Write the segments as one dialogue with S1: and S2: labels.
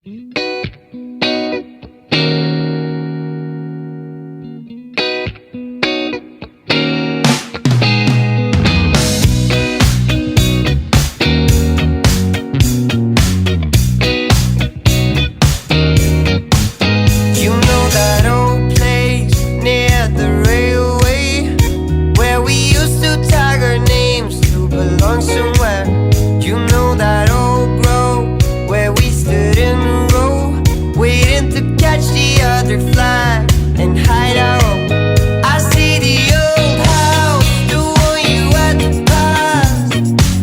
S1: Somewhere, you know that old grove where we stood in a row, waiting to catch the other flag and hide our own. I see the old house, the one you had to pass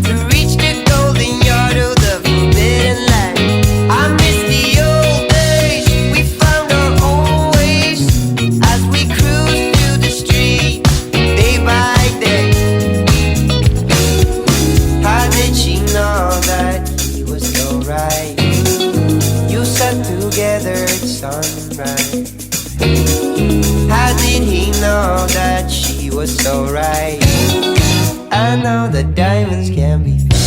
S1: to reach the golden yard of the forbidden land. I miss the old days, we found our own ways as we cruised through the streets day by day. She know that he was so right. You sat together at sunrise. How did he know that she was so right? I know that diamonds can be found.